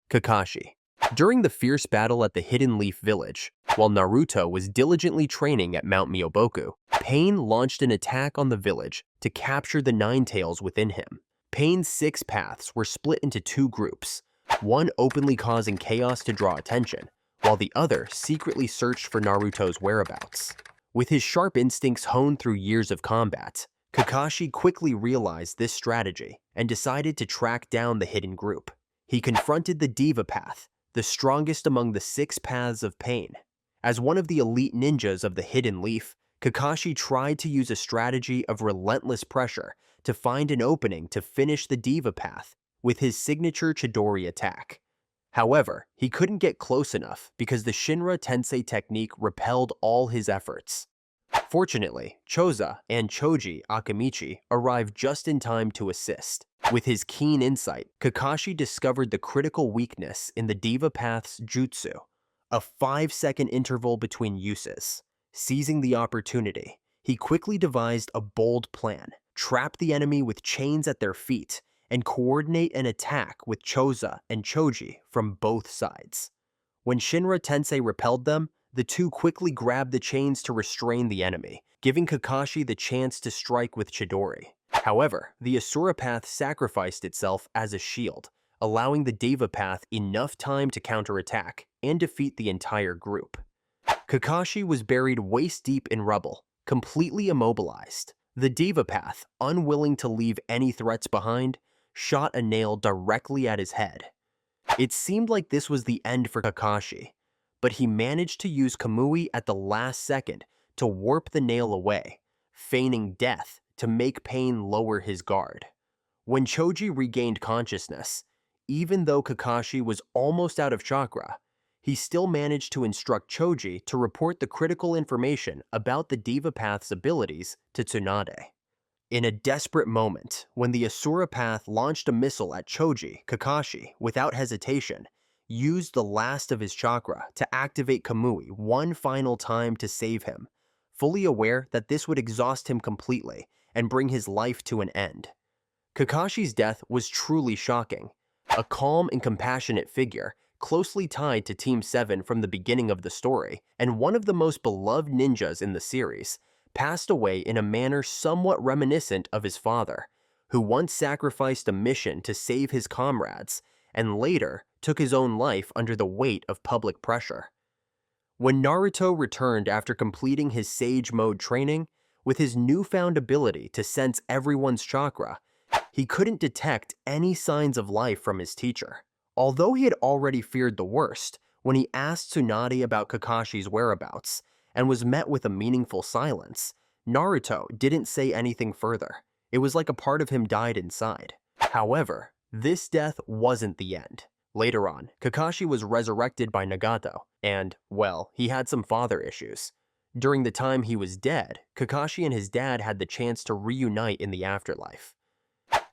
Kakashi. During the fierce battle at the Hidden Leaf Village, while Naruto was diligently training at Mount Myōboku, Pain launched an attack on the village to capture the Nine Tails within him. Pain's 6 paths were split into 2 groups, one openly causing chaos to draw attention, while the other secretly searched for Naruto's whereabouts. With his sharp instincts honed through years of combat, Kakashi quickly realized this strategy and decided to track down the hidden group. He confronted the Deva Path, the strongest among the 6 paths of pain. As one of the elite ninjas of the Hidden Leaf, Kakashi tried to use a strategy of relentless pressure to find an opening to finish the Deva Path with his signature Chidori attack. However, he couldn't get close enough because the Shinra Tensei technique repelled all his efforts. Fortunately, Choza and Choji Akamichi arrived just in time to assist. With his keen insight, Kakashi discovered the critical weakness in the Deva Path's jutsu, a 5-second interval between uses. Seizing the opportunity, he quickly devised a bold plan: trap the enemy with chains at their feet and coordinate an attack with Choza and Choji from both sides. When Shinra Tensei repelled them, the two quickly grabbed the chains to restrain the enemy, giving Kakashi the chance to strike with Chidori. However, the Asura Path sacrificed itself as a shield, allowing the Deva Path enough time to counterattack and defeat the entire group. Kakashi was buried waist-deep in rubble, completely immobilized. The Deva Path, unwilling to leave any threats behind, shot a nail directly at his head. It seemed like this was the end for Kakashi, but he managed to use Kamui at the last second to warp the nail away, feigning death to make Pain lower his guard. When Choji regained consciousness, even though Kakashi was almost out of chakra, he still managed to instruct Choji to report the critical information about the Deva Path's abilities to Tsunade. In a desperate moment, when the Asura Path launched a missile at Choji, Kakashi, without hesitation, used the last of his chakra to activate Kamui one final time to save him, fully aware that this would exhaust him completely and bring his life to an end. Kakashi's death was truly shocking. A calm and compassionate figure, closely tied to Team 7 from the beginning of the story, and one of the most beloved ninjas in the series, passed away in a manner somewhat reminiscent of his father, who once sacrificed a mission to save his comrades, and later took his own life under the weight of public pressure. When Naruto returned after completing his Sage Mode training, with his newfound ability to sense everyone's chakra, he couldn't detect any signs of life from his teacher. Although he had already feared the worst when he asked Tsunade about Kakashi's whereabouts and was met with a meaningful silence, Naruto didn't say anything further. It was like a part of him died inside. However, this death wasn't the end. Later on, Kakashi was resurrected by Nagato, and, well, he had some father issues. During the time he was dead, Kakashi and his dad had the chance to reunite in the afterlife.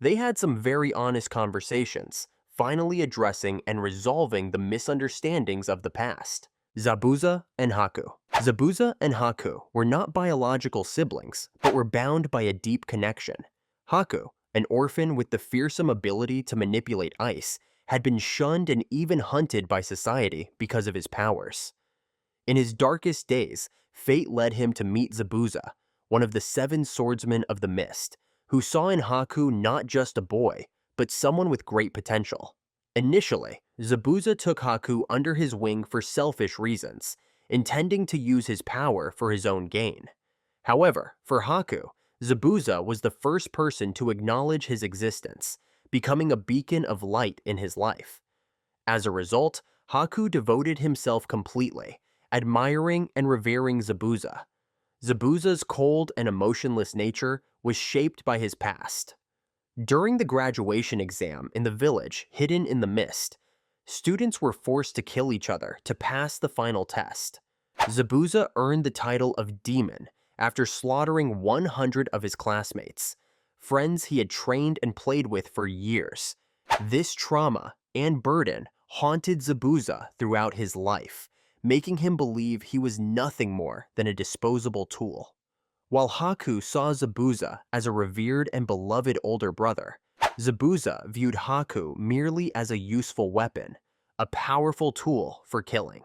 They had some very honest conversations, finally addressing and resolving the misunderstandings of the past. Zabuza and Haku. Zabuza and Haku were not biological siblings, but were bound by a deep connection. Haku, an orphan with the fearsome ability to manipulate ice, had been shunned and even hunted by society because of his powers. In his darkest days, fate led him to meet Zabuza, one of the 7 swordsmen of the mist, who saw in Haku not just a boy, but someone with great potential. Initially, Zabuza took Haku under his wing for selfish reasons, intending to use his power for his own gain. However, for Haku, Zabuza was the first person to acknowledge his existence, becoming a beacon of light in his life. As a result, Haku devoted himself completely, admiring and revering Zabuza. Zabuza's cold and emotionless nature was shaped by his past. During the graduation exam in the village hidden in the mist, students were forced to kill each other to pass the final test. Zabuza earned the title of Demon after slaughtering 100 of his classmates, friends he had trained and played with for years. This trauma and burden haunted Zabuza throughout his life, making him believe he was nothing more than a disposable tool. While Haku saw Zabuza as a revered and beloved older brother, Zabuza viewed Haku merely as a useful weapon, a powerful tool for killing.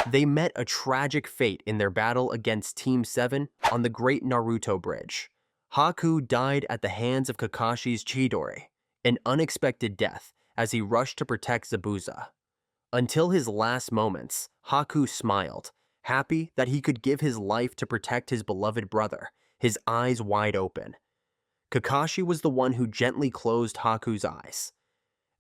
They met a tragic fate in their battle against Team 7 on the Great Naruto Bridge. Haku died at the hands of Kakashi's Chidori, an unexpected death as he rushed to protect Zabuza. Until his last moments, Haku smiled, happy that he could give his life to protect his beloved brother, his eyes wide open. Kakashi was the one who gently closed Haku's eyes.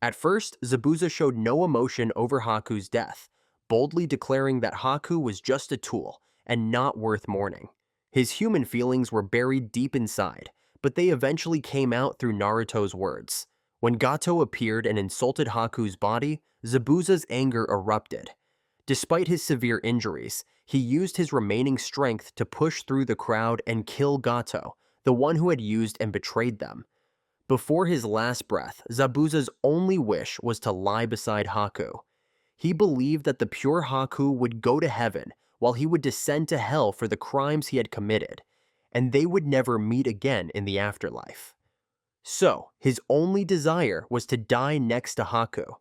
At first, Zabuza showed no emotion over Haku's death, boldly declaring that Haku was just a tool and not worth mourning. His human feelings were buried deep inside, but they eventually came out through Naruto's words. When Gato appeared and insulted Haku's body, Zabuza's anger erupted. Despite his severe injuries, he used his remaining strength to push through the crowd and kill Gato, the one who had used and betrayed them. Before his last breath, Zabuza's only wish was to lie beside Haku. He believed that the pure Haku would go to heaven while he would descend to hell for the crimes he had committed, and they would never meet again in the afterlife. So, his only desire was to die next to Haku.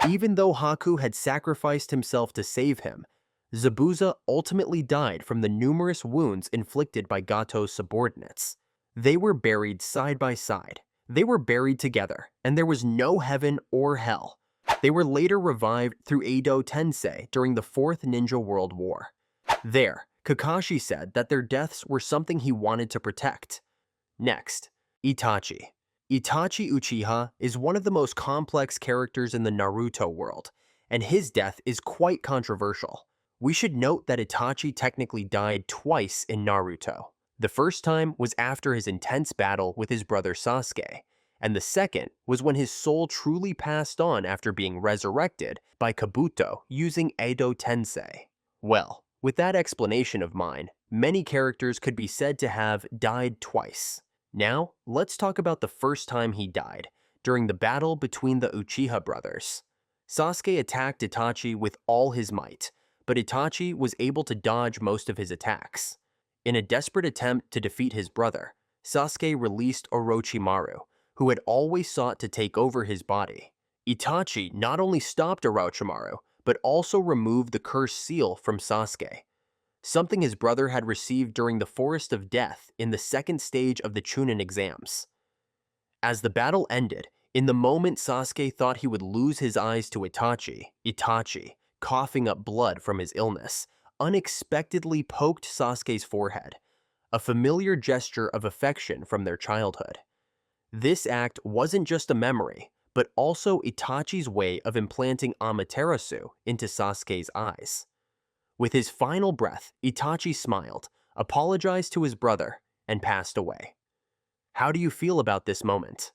Even though Haku had sacrificed himself to save him, Zabuza ultimately died from the numerous wounds inflicted by Gato's subordinates. They were buried side by side. They were buried together, and there was no heaven or hell. They were later revived through Edo Tensei during the Fourth Ninja World War. There, Kakashi said that their deaths were something he wanted to protect. Next, Itachi. Itachi Uchiha is one of the most complex characters in the Naruto world, and his death is quite controversial. We should note that Itachi technically died twice in Naruto. The first time was after his intense battle with his brother Sasuke, and the second was when his soul truly passed on after being resurrected by Kabuto using Edo Tensei. Well, with that explanation of mine, many characters could be said to have died twice. Now, let's talk about the first time he died, during the battle between the Uchiha brothers. Sasuke attacked Itachi with all his might, but Itachi was able to dodge most of his attacks. In a desperate attempt to defeat his brother, Sasuke released Orochimaru, who had always sought to take over his body. Itachi not only stopped Orochimaru, but also removed the cursed seal from Sasuke, something his brother had received during the Forest of Death in the second stage of the Chunin exams. As the battle ended, in the moment Sasuke thought he would lose his eyes to Itachi, coughing up blood from his illness, unexpectedly poked Sasuke's forehead, a familiar gesture of affection from their childhood. This act wasn't just a memory, but also Itachi's way of implanting Amaterasu into Sasuke's eyes. With his final breath, Itachi smiled, apologized to his brother, and passed away. How do you feel about this moment?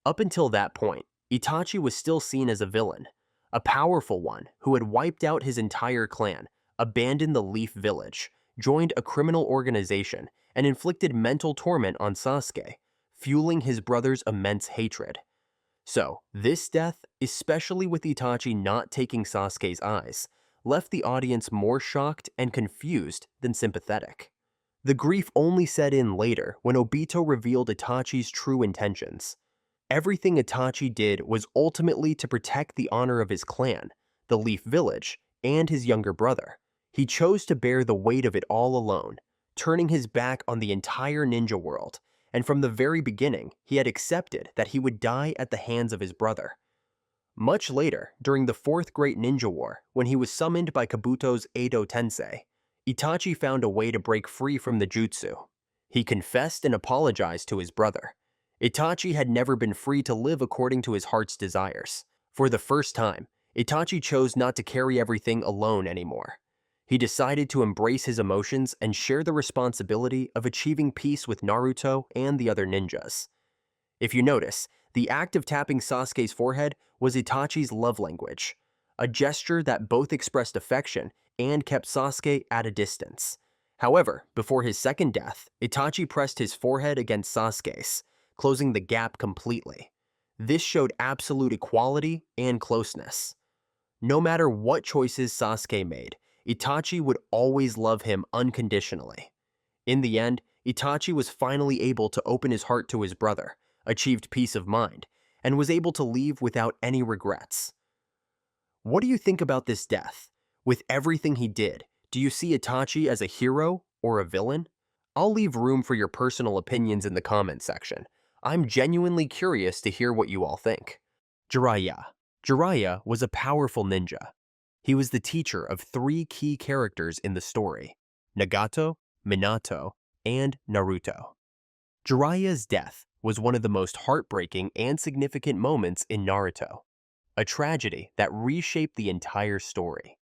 Up until that point, Itachi was still seen as a villain, a powerful one who had wiped out his entire clan, abandoned the Leaf Village, joined a criminal organization, and inflicted mental torment on Sasuke, fueling his brother's immense hatred. So, this death, especially with Itachi not taking Sasuke's eyes, left the audience more shocked and confused than sympathetic. The grief only set in later when Obito revealed Itachi's true intentions. Everything Itachi did was ultimately to protect the honor of his clan, the Leaf Village, and his younger brother. He chose to bear the weight of it all alone, turning his back on the entire ninja world, and from the very beginning, he had accepted that he would die at the hands of his brother. Much later, during the Fourth Great Ninja War, when he was summoned by Kabuto's Edo Tensei, Itachi found a way to break free from the jutsu. He confessed and apologized to his brother. Itachi had never been free to live according to his heart's desires. For the first time, Itachi chose not to carry everything alone anymore. He decided to embrace his emotions and share the responsibility of achieving peace with Naruto and the other ninjas. If you notice, the act of tapping Sasuke's forehead was Itachi's love language, a gesture that both expressed affection and kept Sasuke at a distance. However, before his second death, Itachi pressed his forehead against Sasuke's, closing the gap completely. This showed absolute equality and closeness. No matter what choices Sasuke made, Itachi would always love him unconditionally. In the end, Itachi was finally able to open his heart to his brother, achieved peace of mind, and was able to leave without any regrets. What do you think about this death? With everything he did, do you see Itachi as a hero or a villain? I'll leave room for your personal opinions in the comment section. I'm genuinely curious to hear what you all think. Jiraiya. Jiraiya was a powerful ninja. He was the teacher of three key characters in the story: Nagato, Minato, and Naruto. Jiraiya's death was one of the most heartbreaking and significant moments in Naruto, a tragedy that reshaped the entire story.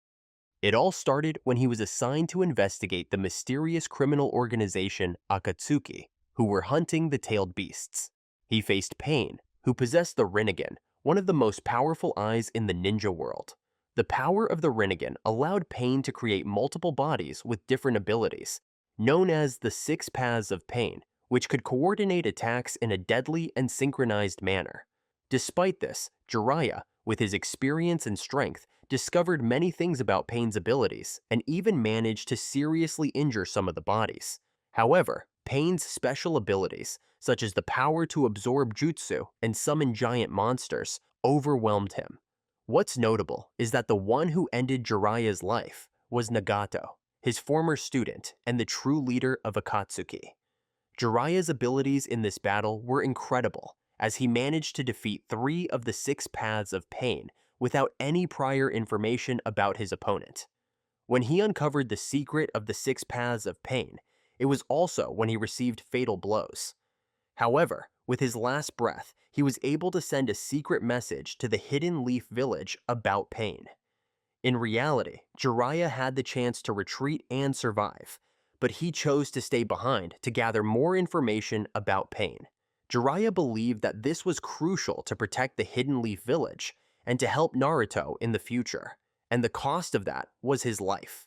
It all started when he was assigned to investigate the mysterious criminal organization Akatsuki, who were hunting the tailed beasts. He faced Pain, who possessed the Rinnegan, one of the most powerful eyes in the ninja world. The power of the Rinnegan allowed Pain to create multiple bodies with different abilities, known as the Six Paths of Pain, which could coordinate attacks in a deadly and synchronized manner. Despite this, Jiraiya, with his experience and strength, discovered many things about Pain's abilities and even managed to seriously injure some of the bodies. However, Pain's special abilities, such as the power to absorb jutsu and summon giant monsters, overwhelmed him. What's notable is that the one who ended Jiraiya's life was Nagato, his former student and the true leader of Akatsuki. Jiraiya's abilities in this battle were incredible, as he managed to defeat 3 of the 6 paths of Pain without any prior information about his opponent. When he uncovered the secret of the 6 paths of Pain, it was also when he received fatal blows. However, with his last breath, he was able to send a secret message to the Hidden Leaf Village about Pain. In reality, Jiraiya had the chance to retreat and survive, but he chose to stay behind to gather more information about Pain. Jiraiya believed that this was crucial to protect the Hidden Leaf Village and to help Naruto in the future, and the cost of that was his life.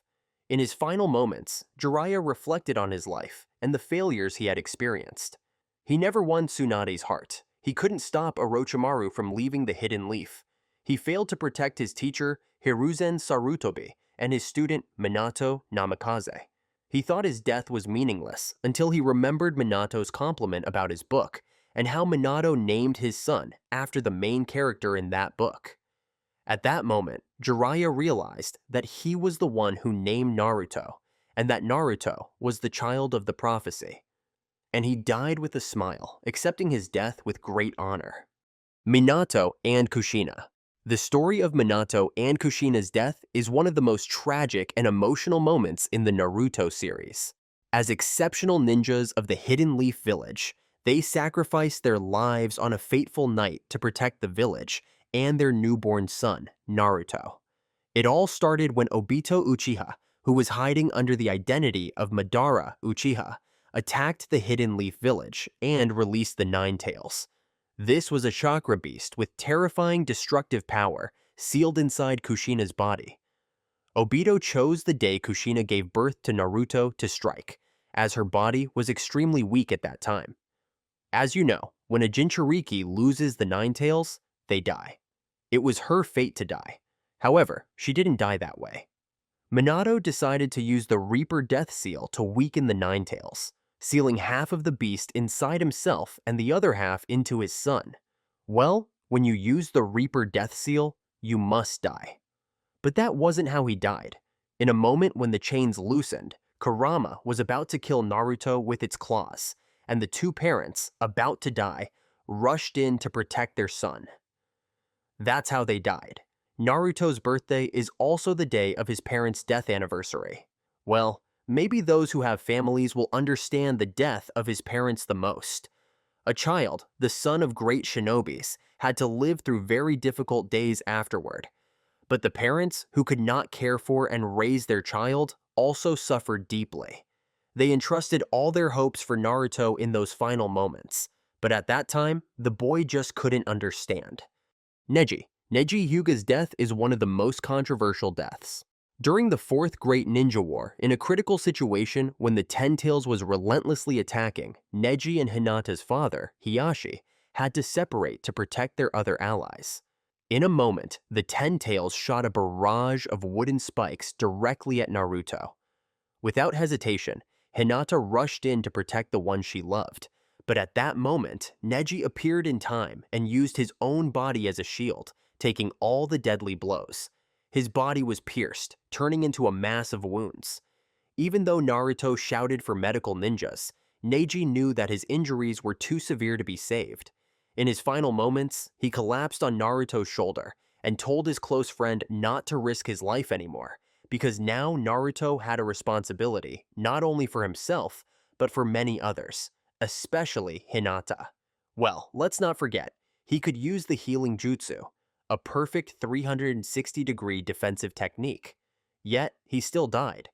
In his final moments, Jiraiya reflected on his life and the failures he had experienced. He never won Tsunade's heart. He couldn't stop Orochimaru from leaving the Hidden Leaf. He failed to protect his teacher, Hiruzen Sarutobi, and his student, Minato Namikaze. He thought his death was meaningless until he remembered Minato's compliment about his book and how Minato named his son after the main character in that book. At that moment, Jiraiya realized that he was the one who named Naruto, and that Naruto was the child of the prophecy. And he died with a smile, accepting his death with great honor. Minato and Kushina. The story of Minato and Kushina's death is one of the most tragic and emotional moments in the Naruto series. As exceptional ninjas of the Hidden Leaf Village, they sacrificed their lives on a fateful night to protect the village and their newborn son, Naruto. It all started when Obito Uchiha, who was hiding under the identity of Madara Uchiha, attacked the Hidden Leaf Village and released the Nine Tails. This was a chakra beast with terrifying destructive power sealed inside Kushina's body. Obito chose the day Kushina gave birth to Naruto to strike, as her body was extremely weak at that time. As you know, when a Jinchuriki loses the Nine Tails, they die. It was her fate to die. However, she didn't die that way. Minato decided to use the Reaper Death Seal to weaken the Nine Tails, sealing half of the beast inside himself and the other half into his son. Well, when you use the Reaper Death Seal, you must die. But that wasn't how he died. In a moment when the chains loosened, Kurama was about to kill Naruto with its claws, and the two parents, about to die, rushed in to protect their son. That's how they died. Naruto's birthday is also the day of his parents' death anniversary. Well, maybe those who have families will understand the death of his parents the most. A child, the son of great shinobis, had to live through very difficult days afterward. But the parents, who could not care for and raise their child, also suffered deeply. They entrusted all their hopes for Naruto in those final moments, but at that time, the boy just couldn't understand. Neji Hyuga's death is one of the most controversial deaths. During the Fourth Great Ninja War, in a critical situation when the Ten Tails was relentlessly attacking, Neji and Hinata's father, Hiyashi, had to separate to protect their other allies. In a moment, the Ten Tails shot a barrage of wooden spikes directly at Naruto. Without hesitation, Hinata rushed in to protect the one she loved, but at that moment, Neji appeared in time and used his own body as a shield, taking all the deadly blows. His body was pierced, turning into a mass of wounds. Even though Naruto shouted for medical ninjas, Neji knew that his injuries were too severe to be saved. In his final moments, he collapsed on Naruto's shoulder and told his close friend not to risk his life anymore, because now Naruto had a responsibility not only for himself, but for many others, especially Hinata. Well, let's not forget, he could use the healing jutsu, a perfect 360-degree defensive technique. Yet, he still died.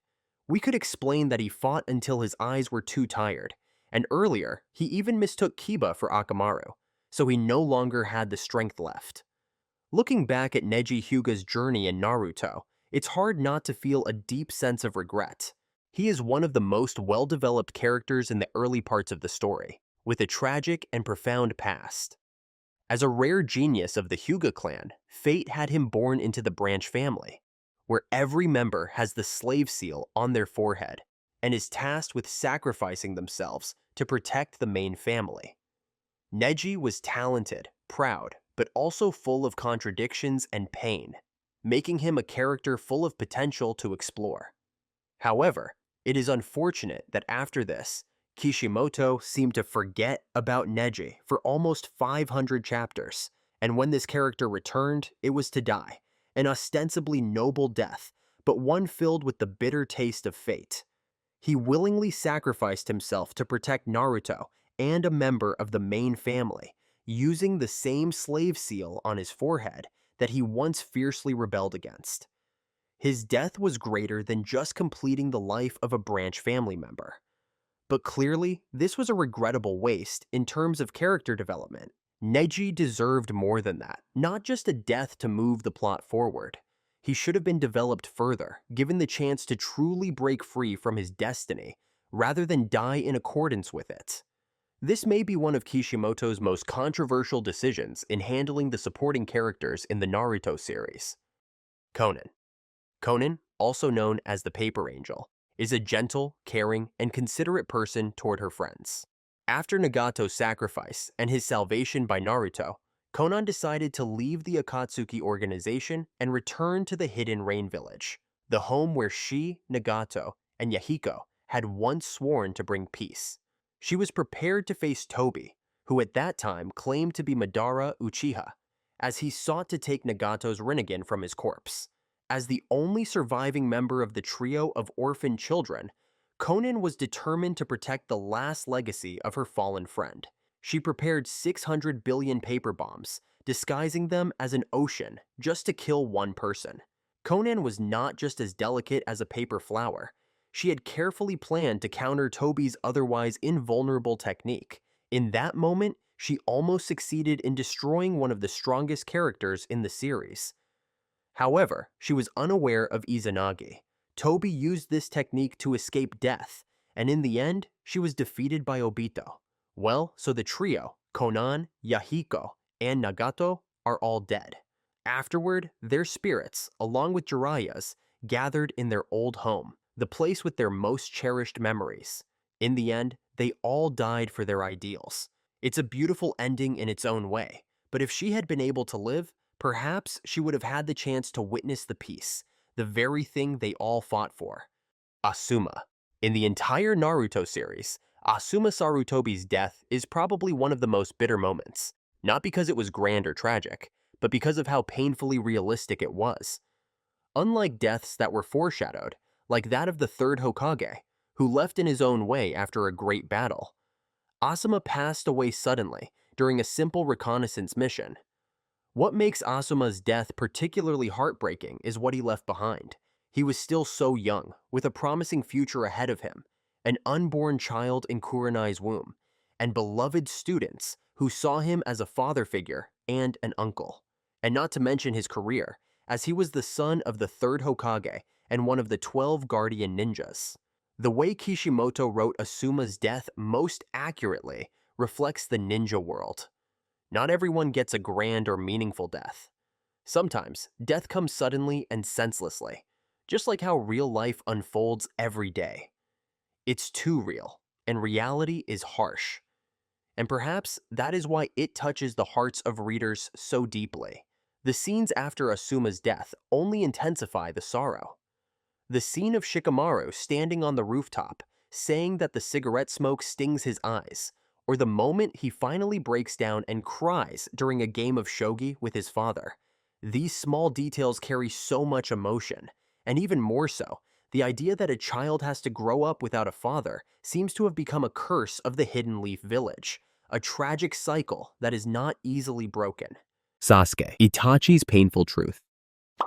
We could explain that he fought until his eyes were too tired, and earlier, he even mistook Kiba for Akamaru, so he no longer had the strength left. Looking back at Neji Hyuga's journey in Naruto, it's hard not to feel a deep sense of regret. He is one of the most well-developed characters in the early parts of the story, with a tragic and profound past. As a rare genius of the Hyuga clan, fate had him born into the branch family, where every member has the slave seal on their forehead and is tasked with sacrificing themselves to protect the main family. Neji was talented, proud, but also full of contradictions and pain, making him a character full of potential to explore. However, it is unfortunate that after this, Kishimoto seemed to forget about Neji for almost 500 chapters, and when this character returned, it was to die, an ostensibly noble death, but one filled with the bitter taste of fate. He willingly sacrificed himself to protect Naruto and a member of the main family, using the same slave seal on his forehead that he once fiercely rebelled against. His death was greater than just completing the life of a branch family member. But clearly, this was a regrettable waste in terms of character development. Neji deserved more than that, not just a death to move the plot forward. He should have been developed further, given the chance to truly break free from his destiny, rather than die in accordance with it. This may be one of Kishimoto's most controversial decisions in handling the supporting characters in the Naruto series. Konan. Konan, also known as the Paper Angel, is a gentle, caring, and considerate person toward her friends. After Nagato's sacrifice and his salvation by Naruto, Konan decided to leave the Akatsuki organization and return to the Hidden Rain Village, the home where she, Nagato, and Yahiko had once sworn to bring peace. She was prepared to face Tobi, who at that time claimed to be Madara Uchiha, as he sought to take Nagato's Rinnegan from his corpse. As the only surviving member of the trio of orphan children, Konan was determined to protect the last legacy of her fallen friend. She prepared 600 billion paper bombs, disguising them as an ocean just to kill one person. Konan was not just as delicate as a paper flower. She had carefully planned to counter Tobi's otherwise invulnerable technique. In that moment, she almost succeeded in destroying one of the strongest characters in the series. However, she was unaware of Izanagi. Tobi used this technique to escape death, and in the end, she was defeated by Obito. Well, so the trio, Konan, Yahiko, and Nagato, are all dead. Afterward, their spirits, along with Jiraiya's, gathered in their old home, the place with their most cherished memories. In the end, they all died for their ideals. It's a beautiful ending in its own way, but if she had been able to live, perhaps she would have had the chance to witness the peace, the very thing they all fought for. Asuma. In the entire Naruto series, Asuma Sarutobi's death is probably one of the most bitter moments, not because it was grand or tragic, but because of how painfully realistic it was. Unlike deaths that were foreshadowed, like that of the third Hokage, who left in his own way after a great battle, Asuma passed away suddenly during a simple reconnaissance mission. What makes Asuma's death particularly heartbreaking is what he left behind. He was still so young, with a promising future ahead of him, an unborn child in Kurenai's womb, and beloved students who saw him as a father figure and an uncle. And not to mention his career, as he was the son of the third Hokage and one of the 12 guardian ninjas. The way Kishimoto wrote Asuma's death most accurately reflects the ninja world. Not everyone gets a grand or meaningful death. Sometimes, death comes suddenly and senselessly, just like how real life unfolds every day. It's too real, and reality is harsh. And perhaps that is why it touches the hearts of readers so deeply. The scenes after Asuma's death only intensify the sorrow. The scene of Shikamaru standing on the rooftop, saying that the cigarette smoke stings his eyes, or the moment he finally breaks down and cries during a game of shogi with his father. These small details carry so much emotion, and even more so, the idea that a child has to grow up without a father seems to have become a curse of the Hidden Leaf Village, a tragic cycle that is not easily broken. Sasuke, Itachi's painful truth.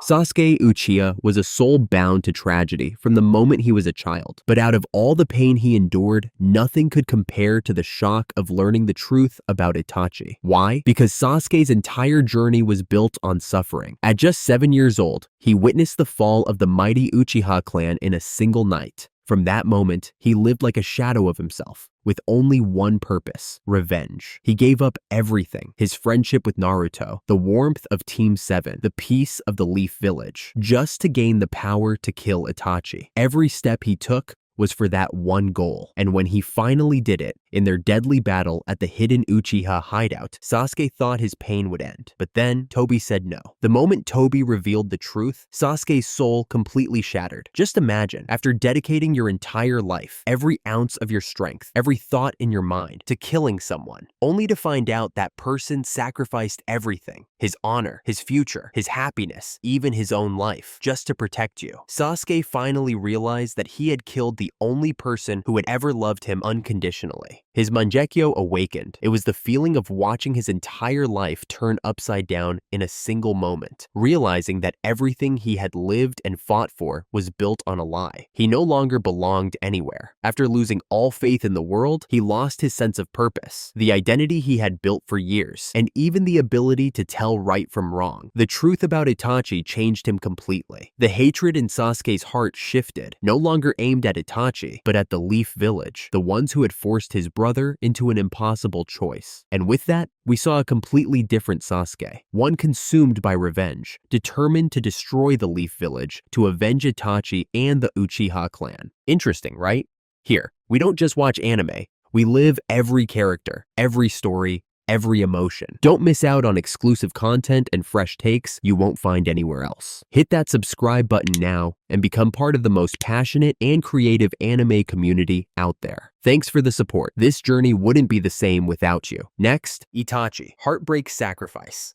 Sasuke Uchiha was a soul bound to tragedy from the moment he was a child. But out of all the pain he endured, nothing could compare to the shock of learning the truth about Itachi. Why? Because Sasuke's entire journey was built on suffering. At just 7 years old, he witnessed the fall of the mighty Uchiha clan in a single night. From that moment, he lived like a shadow of himself, with only one purpose: revenge. He gave up everything: his friendship with Naruto, the warmth of Team 7, the peace of the Leaf Village, just to gain the power to kill Itachi. Every step he took was for that one goal. And when he finally did it, in their deadly battle at the hidden Uchiha hideout, Sasuke thought his pain would end. But then, Tobi said no. The moment Tobi revealed the truth, Sasuke's soul completely shattered. Just imagine, after dedicating your entire life, every ounce of your strength, every thought in your mind, to killing someone, only to find out that person sacrificed everything: his honor, his future, his happiness, even his own life, just to protect you. Sasuke finally realized that he had killed the only person who had ever loved him unconditionally. His Mangekyo awakened. It was the feeling of watching his entire life turn upside down in a single moment, realizing that everything he had lived and fought for was built on a lie. He no longer belonged anywhere. After losing all faith in the world, he lost his sense of purpose, the identity he had built for years, and even the ability to tell right from wrong. The truth about Itachi changed him completely. The hatred in Sasuke's heart shifted, no longer aimed at Itachi, but at the Leaf Village, the ones who had forced his brother into an impossible choice. And with that, we saw a completely different Sasuke, one consumed by revenge, determined to destroy the Leaf Village to avenge Itachi and the Uchiha clan. Interesting, right? Here, we don't just watch anime, we live every character, every story, every emotion. Don't miss out on exclusive content and fresh takes you won't find anywhere else. Hit that subscribe button now and become part of the most passionate and creative anime community out there. Thanks for the support. This journey wouldn't be the same without you. Next, Itachi, Heartbreak Sacrifice.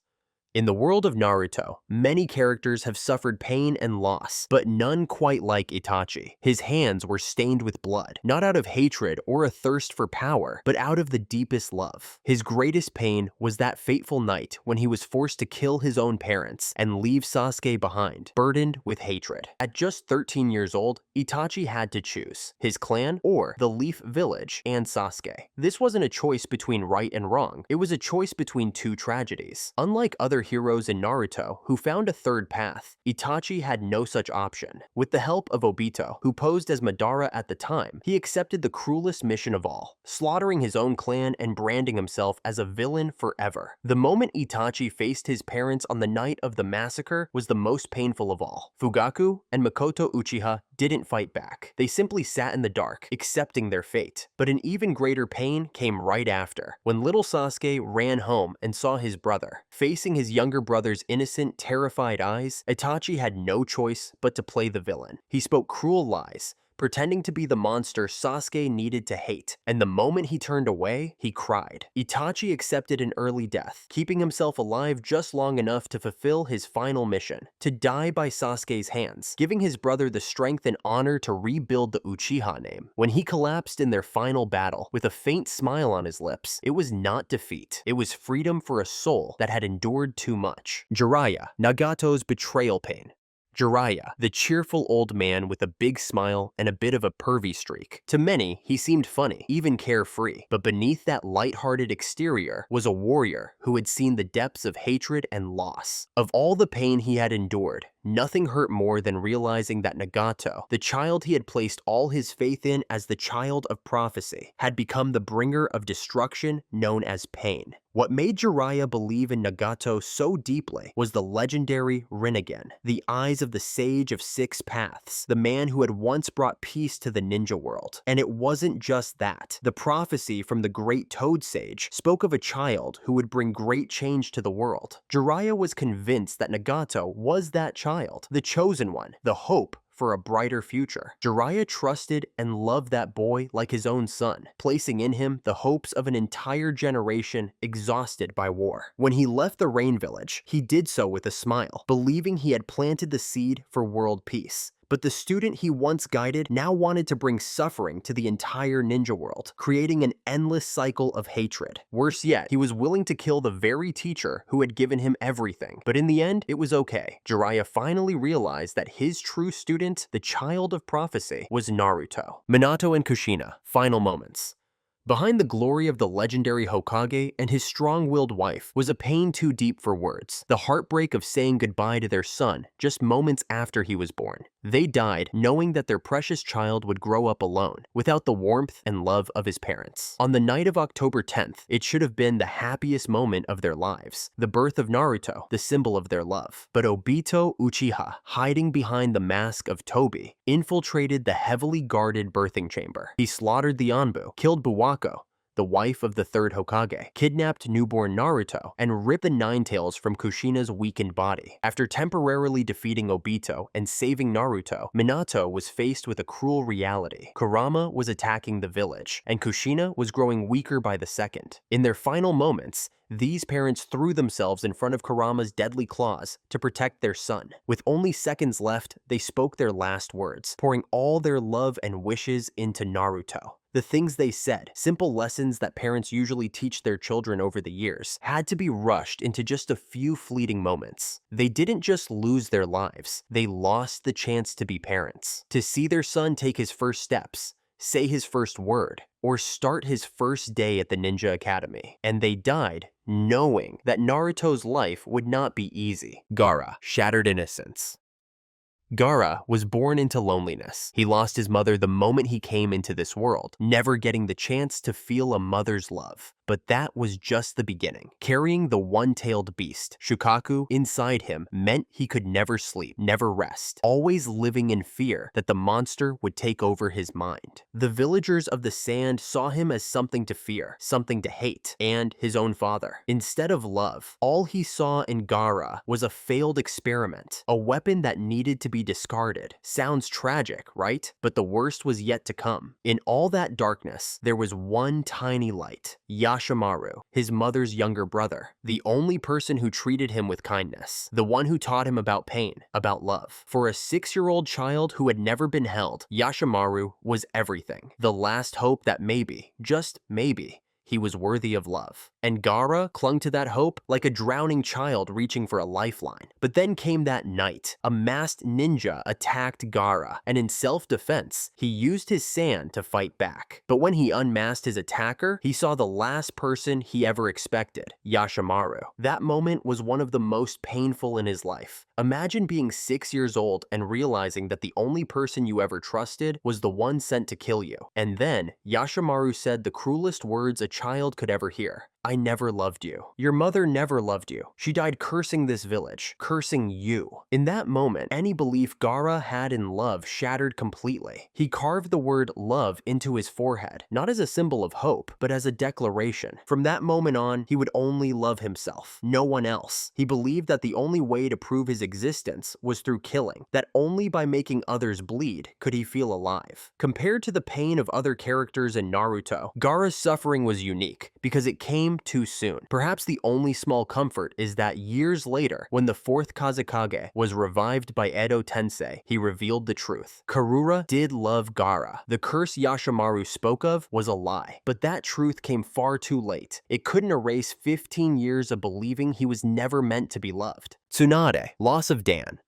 In the world of Naruto, many characters have suffered pain and loss, but none quite like Itachi. His hands were stained with blood, not out of hatred or a thirst for power, but out of the deepest love. His greatest pain was that fateful night when he was forced to kill his own parents and leave Sasuke behind, burdened with hatred. At just 13 years old, Itachi had to choose: his clan or the Leaf Village and Sasuke. This wasn't a choice between right and wrong, it was a choice between two tragedies. Unlike other heroes in Naruto who found a third path, Itachi had no such option. With the help of Obito, who posed as Madara at the time, he accepted the cruelest mission of all, slaughtering his own clan and branding himself as a villain forever. The moment Itachi faced his parents on the night of the massacre was the most painful of all. Fugaku and Makoto Uchiha didn't fight back. They simply sat in the dark, accepting their fate. But an even greater pain came right after, when little Sasuke ran home and saw his brother. Facing his younger brother's innocent, terrified eyes, Itachi had no choice but to play the villain. He spoke cruel lies, pretending to be the monster Sasuke needed to hate, and the moment he turned away, he cried. Itachi accepted an early death, keeping himself alive just long enough to fulfill his final mission: to die by Sasuke's hands, giving his brother the strength and honor to rebuild the Uchiha name. When he collapsed in their final battle, with a faint smile on his lips, it was not defeat, it was freedom for a soul that had endured too much. Jiraiya, Nagato's betrayal pain. Jiraiya, the cheerful old man with a big smile and a bit of a pervy streak. To many, he seemed funny, even carefree, but beneath that light-hearted exterior was a warrior who had seen the depths of hatred and loss. Of all the pain he had endured, Nothing hurt more than realizing that Nagato, the child he had placed all his faith in as the child of prophecy, had become the bringer of destruction known as pain. What made Jiraiya believe in Nagato so deeply was the legendary Rinnegan, the eyes of the Sage of Six Paths, the man who had once brought peace to the ninja world. And it wasn't just that. The prophecy from the great Toad Sage spoke of a child who would bring great change to the world. Jiraiya was convinced that Nagato was that child, the chosen one, the hope for a brighter future. Jiraiya trusted and loved that boy like his own son, placing in him the hopes of an entire generation exhausted by war. When he left the Rain Village, he did so with a smile, believing he had planted the seed for world peace. But the student he once guided now wanted to bring suffering to the entire ninja world, creating an endless cycle of hatred. Worse yet, he was willing to kill the very teacher who had given him everything. But in the end, it was okay. Jiraiya finally realized that his true student, the child of prophecy, was Naruto. Minato and Kushina, final moments. Behind the glory of the legendary Hokage and his strong-willed wife was a pain too deep for words. The heartbreak of saying goodbye to their son just moments after he was born. They died knowing that their precious child would grow up alone, without the warmth and love of his parents. On the night of October 10th, it should have been the happiest moment of their lives, the birth of Naruto, the symbol of their love. But Obito Uchiha, hiding behind the mask of Tobi, infiltrated the heavily guarded birthing chamber. He slaughtered the Anbu, killed Buwaka, the wife of the third Hokage, kidnapped newborn Naruto, and ripped the Nine Tails from Kushina's weakened body. After temporarily defeating Obito and saving Naruto, Minato was faced with a cruel reality. Kurama was attacking the village, and Kushina was growing weaker by the second. In their final moments, these parents threw themselves in front of Kurama's deadly claws to protect their son. With only seconds left, they spoke their last words, pouring all their love and wishes into Naruto. The things they said, simple lessons that parents usually teach their children over the years, had to be rushed into just a few fleeting moments. They didn't just lose their lives, they lost the chance to be parents, to see their son take his first steps, say his first word, or start his first day at the Ninja Academy. And they died knowing that Naruto's life would not be easy. Gaara, shattered innocence. Gaara was born into loneliness. He lost his mother the moment he came into this world, never getting the chance to feel a mother's love. But that was just the beginning. Carrying the one-tailed beast, Shukaku, inside him meant he could never sleep, never rest, always living in fear that the monster would take over his mind. The villagers of the sand saw him as something to fear, something to hate, and his own father. Instead of love, all he saw in Gaara was a failed experiment, a weapon that needed to be discarded. Sounds tragic, right? But the worst was yet to come. In all that darkness, there was one tiny light. Yashimaru, his mother's younger brother, the only person who treated him with kindness, the one who taught him about pain, about love. For a 6-year-old child who had never been held, Yashimaru was everything. The last hope that maybe, just maybe, he was worthy of love. And Gaara clung to that hope like a drowning child reaching for a lifeline. But then came that night. A masked ninja attacked Gaara, and in self-defense, he used his sand to fight back. But when he unmasked his attacker, he saw the last person he ever expected, Yashimaru. That moment was one of the most painful in his life. Imagine being 6 years old and realizing that the only person you ever trusted was the one sent to kill you. And then, Yashimaru said the cruelest words a child could ever hear. I never loved you. Your mother never loved you. She died cursing this village, cursing you. In that moment, any belief Gaara had in love shattered completely. He carved the word love into his forehead, not as a symbol of hope, but as a declaration. From that moment on, he would only love himself, no one else. He believed that the only way to prove his existence was through killing, that only by making others bleed could he feel alive. Compared to the pain of other characters in Naruto, Gaara's suffering was unique because it came too soon. Perhaps the only small comfort is that years later, when the 4th Kazekage was revived by Edo Tensei, he revealed the truth. Karura did love Gaara. The curse Yashimaru spoke of was a lie, but that truth came far too late. It couldn't erase 15 years of believing he was never meant to be loved. Tsunade, loss of Dan.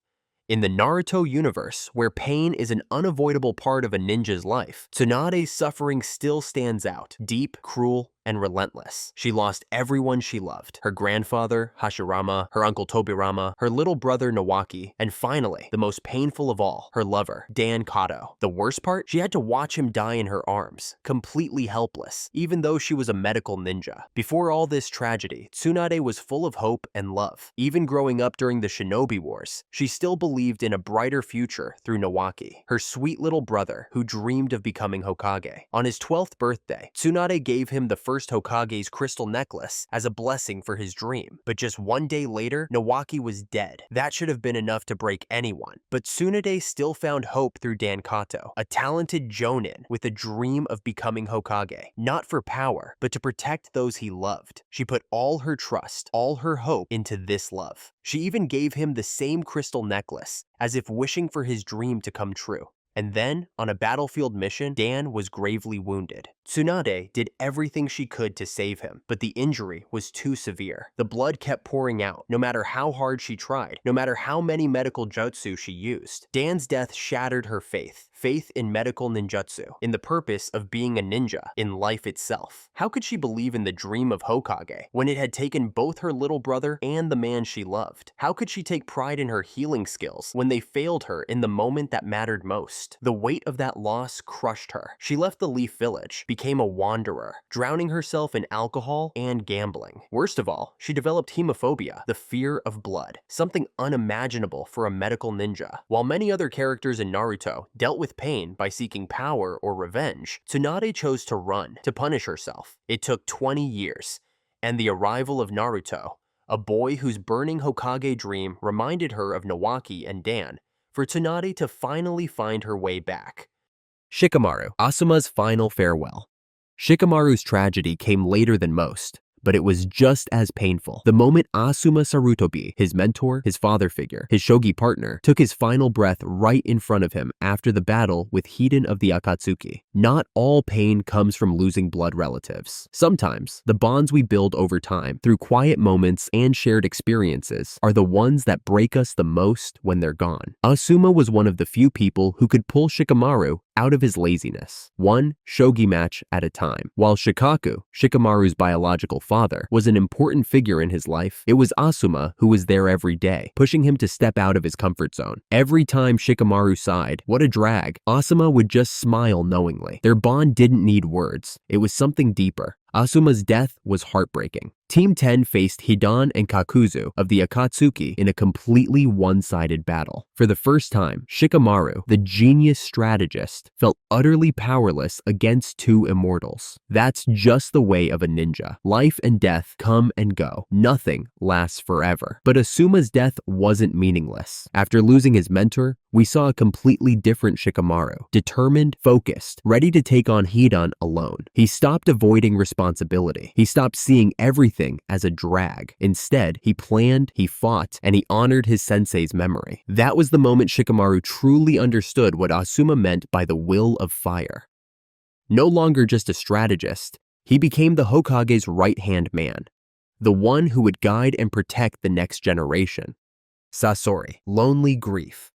In the Naruto universe, where pain is an unavoidable part of a ninja's life, Tsunade's suffering still stands out, deep, cruel, and relentless. She lost everyone she loved: her grandfather, Hashirama, her uncle Tobirama, her little brother Nawaki, and finally, the most painful of all, her lover, Dan Kato. The worst part? She had to watch him die in her arms, completely helpless, even though she was a medical ninja. Before all this tragedy, Tsunade was full of hope and love. Even growing up during the Shinobi Wars, she still believed in a brighter future through Nawaki, her sweet little brother who dreamed of becoming Hokage. On his 12th birthday, Tsunade gave him the first Hokage's crystal necklace as a blessing for his dream. But just one day later, Nawaki was dead. That should have been enough to break anyone. But Tsunade still found hope through Dan Kato, a talented jonin with a dream of becoming Hokage, not for power, but to protect those he loved. She put all her trust, all her hope into this love. She even gave him the same crystal necklace, as if wishing for his dream to come true. And then, on a battlefield mission, Dan was gravely wounded. Tsunade did everything she could to save him, but the injury was too severe. The blood kept pouring out, no matter how hard she tried, no matter how many medical jutsu she used. Dan's death shattered her faith in medical ninjutsu, in the purpose of being a ninja, in life itself. How could she believe in the dream of Hokage when it had taken both her little brother and the man she loved? How could she take pride in her healing skills when they failed her in the moment that mattered most? The weight of that loss crushed her. She left the Leaf Village, became a wanderer, drowning herself in alcohol and gambling. Worst of all, she developed hemophobia, the fear of blood, something unimaginable for a medical ninja. While many other characters in Naruto dealt with pain by seeking power or revenge, Tsunade chose to run, to punish herself. It took 20 years, and the arrival of Naruto, a boy whose burning Hokage dream reminded her of Nawaki and Dan, for Tsunade to finally find her way back. Shikamaru, Asuma's final farewell. Shikamaru's tragedy came later than most, but it was just as painful. The moment Asuma Sarutobi, his mentor, his father figure, his shogi partner, took his final breath right in front of him after the battle with Hiden of the Akatsuki. Not all pain comes from losing blood relatives. Sometimes, the bonds we build over time, through quiet moments and shared experiences, are the ones that break us the most when they're gone. Asuma was one of the few people who could pull Shikamaru out of his laziness, one shogi match at a time. While Shikaku, Shikamaru's biological father, was an important figure in his life, it was Asuma who was there every day, pushing him to step out of his comfort zone. Every time Shikamaru sighed, "What a drag," Asuma would just smile knowingly. Their bond didn't need words. It was something deeper. Asuma's death was heartbreaking. Team 10 faced Hidan and Kakuzu of the Akatsuki in a completely one-sided battle. For the first time, Shikamaru, the genius strategist, felt utterly powerless against two immortals. That's just the way of a ninja. Life and death come and go. Nothing lasts forever. But Asuma's death wasn't meaningless. After losing his mentor, we saw a completely different Shikamaru, determined, focused, ready to take on Hidan alone. He stopped avoiding responsibility. He stopped seeing everything as a drag. Instead, he planned, he fought, and he honored his sensei's memory. That was the moment Shikamaru truly understood what Asuma meant by the will of fire. No longer just a strategist, he became the Hokage's right-hand man, the one who would guide and protect the next generation. Sasori, lonely grief.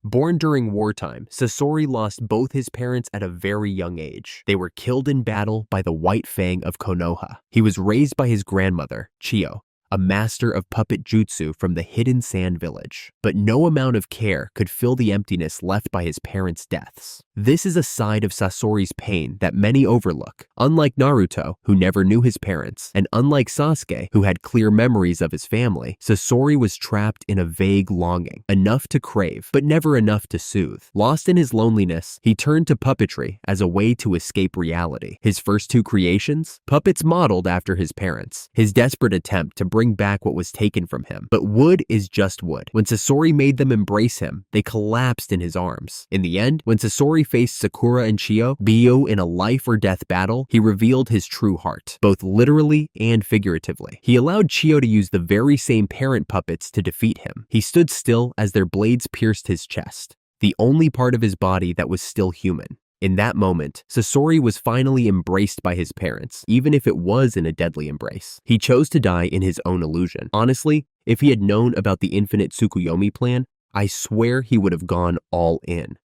Born during wartime, Sasori lost both his parents at a very young age. They were killed in battle by the White Fang of Konoha. He was raised by his grandmother, Chiyo, a master of puppet jutsu from the hidden sand village. But no amount of care could fill the emptiness left by his parents' deaths. This is a side of Sasori's pain that many overlook. Unlike Naruto, who never knew his parents, and unlike Sasuke, who had clear memories of his family, Sasori was trapped in a vague longing, enough to crave, but never enough to soothe. Lost in his loneliness, he turned to puppetry as a way to escape reality. His first two creations? Puppets modeled after his parents. His desperate attempt to bring back what was taken from him. But wood is just wood. When Sasori made them embrace him, they collapsed in his arms. In the end, when Sasori faced Sakura and Biyo in a life or death battle, he revealed his true heart, both literally and figuratively. He allowed Chiyo to use the very same parent puppets to defeat him. He stood still as their blades pierced his chest, the only part of his body that was still human. In that moment, Sasori was finally embraced by his parents, even if it was in a deadly embrace. He chose to die in his own illusion. Honestly, if he had known about the infinite Tsukuyomi plan, I swear he would have gone all in.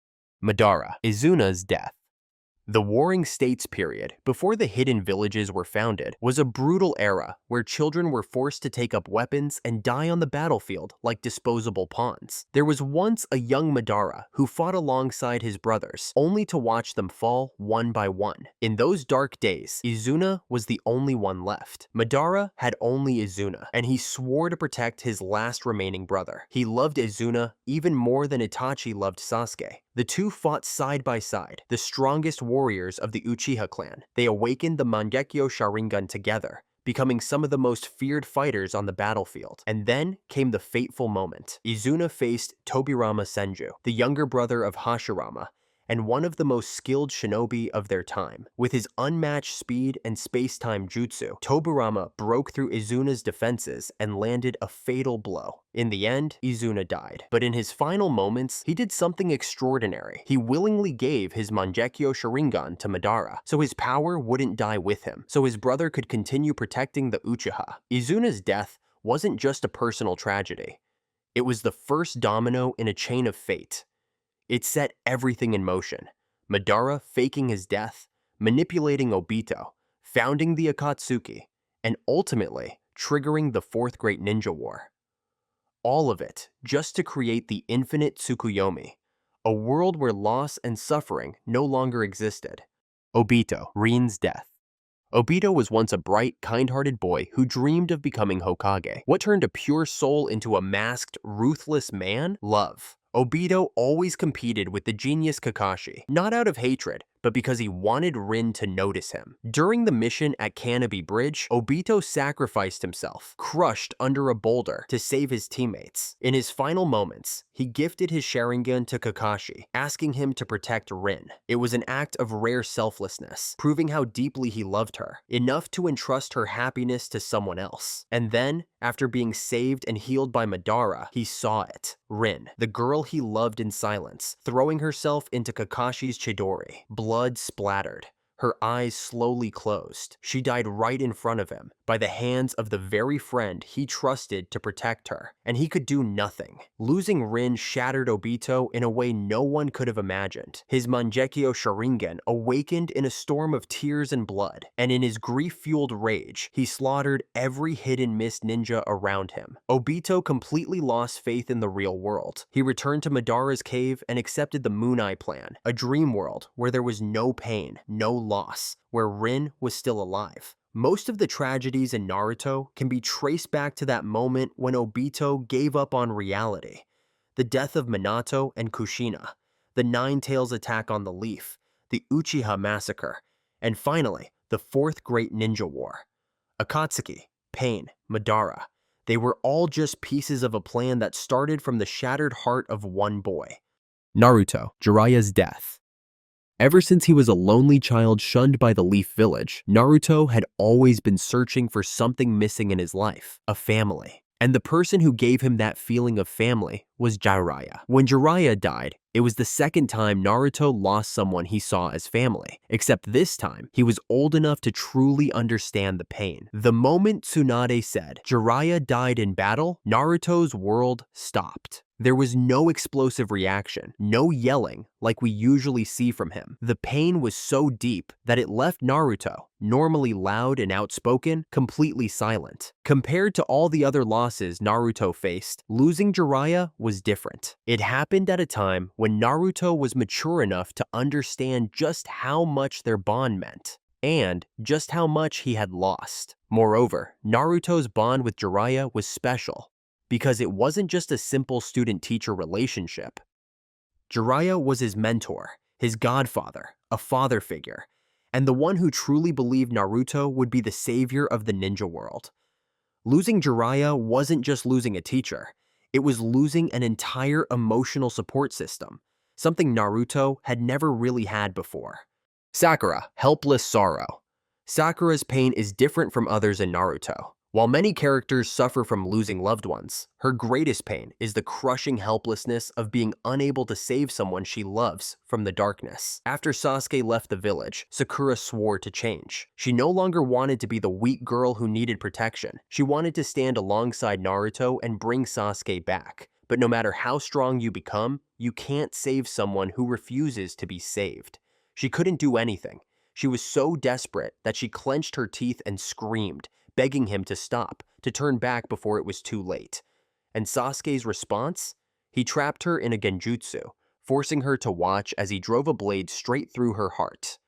Madara, Izuna's death. The Warring States period, before the hidden villages were founded, was a brutal era where children were forced to take up weapons and die on the battlefield like disposable pawns. There was once a young Madara who fought alongside his brothers, only to watch them fall one by one. In those dark days, Izuna was the only one left. Madara had only Izuna, and he swore to protect his last remaining brother. He loved Izuna even more than Itachi loved Sasuke. The two fought side by side, the strongest warriors of the Uchiha clan. They awakened the Mangekyo Sharingan together, becoming some of the most feared fighters on the battlefield. And then came the fateful moment. Izuna faced Tobirama Senju, the younger brother of Hashirama, and one of the most skilled shinobi of their time. With his unmatched speed and space-time jutsu, Tobirama broke through Izuna's defenses and landed a fatal blow. In the end, Izuna died. But in his final moments, he did something extraordinary. He willingly gave his Mangekyo Sharingan to Madara, so his power wouldn't die with him, so his brother could continue protecting the Uchiha. Izuna's death wasn't just a personal tragedy. It was the first domino in a chain of fate. It set everything in motion. Madara faking his death, manipulating Obito, founding the Akatsuki, and ultimately triggering the Fourth Great Ninja War. All of it just to create the infinite Tsukuyomi, a world where loss and suffering no longer existed. Obito, Rin's death. Obito was once a bright, kind-hearted boy who dreamed of becoming Hokage. What turned a pure soul into a masked, ruthless man? Love. Obito always competed with the genius Kakashi, not out of hatred, but because he wanted Rin to notice him. During the mission at Canopy Bridge, Obito sacrificed himself, crushed under a boulder, to save his teammates. In his final moments, he gifted his Sharingan to Kakashi, asking him to protect Rin. It was an act of rare selflessness, proving how deeply he loved her, enough to entrust her happiness to someone else. And then, after being saved and healed by Madara, he saw it. Rin, the girl he loved in silence, throwing herself into Kakashi's Chidori. Blood splattered. Her eyes slowly closed. She died right in front of him, by the hands of the very friend he trusted to protect her, and he could do nothing. Losing Rin shattered Obito in a way no one could have imagined. His Mangekyo Sharingan awakened in a storm of tears and blood, and in his grief-fueled rage, he slaughtered every hidden mist ninja around him. Obito completely lost faith in the real world. He returned to Madara's cave and accepted the Moon Eye Plan, a dream world where there was no pain, no loss, where Rin was still alive. Most of the tragedies in Naruto can be traced back to that moment when Obito gave up on reality. The death of Minato and Kushina, the Nine Tails attack on the Leaf, the Uchiha massacre, and finally, the Fourth Great Ninja War. Akatsuki, Pain, Madara, they were all just pieces of a plan that started from the shattered heart of one boy. Naruto, Jiraiya's death. Ever since he was a lonely child shunned by the Leaf Village, Naruto had always been searching for something missing in his life, a family. And the person who gave him that feeling of family was Jiraiya. When Jiraiya died, it was the second time Naruto lost someone he saw as family, except this time, he was old enough to truly understand the pain. The moment Tsunade said, "Jiraiya died in battle," Naruto's world stopped. There was no explosive reaction, no yelling like we usually see from him. The pain was so deep that it left Naruto, normally loud and outspoken, completely silent. Compared to all the other losses Naruto faced, losing Jiraiya was different. It happened at a time when Naruto was mature enough to understand just how much their bond meant, and just how much he had lost. Moreover, Naruto's bond with Jiraiya was special, because it wasn't just a simple student-teacher relationship. Jiraiya was his mentor, his godfather, a father figure, and the one who truly believed Naruto would be the savior of the ninja world. Losing Jiraiya wasn't just losing a teacher, it was losing an entire emotional support system, something Naruto had never really had before. Sakura, helpless sorrow. Sakura's pain is different from others in Naruto. While many characters suffer from losing loved ones, her greatest pain is the crushing helplessness of being unable to save someone she loves from the darkness. After Sasuke left the village, Sakura swore to change. She no longer wanted to be the weak girl who needed protection. She wanted to stand alongside Naruto and bring Sasuke back. But no matter how strong you become, you can't save someone who refuses to be saved. She couldn't do anything. She was so desperate that she clenched her teeth and screamed, begging him to stop, to turn back before it was too late. And Sasuke's response? He trapped her in a genjutsu, forcing her to watch as he drove a blade straight through her heart.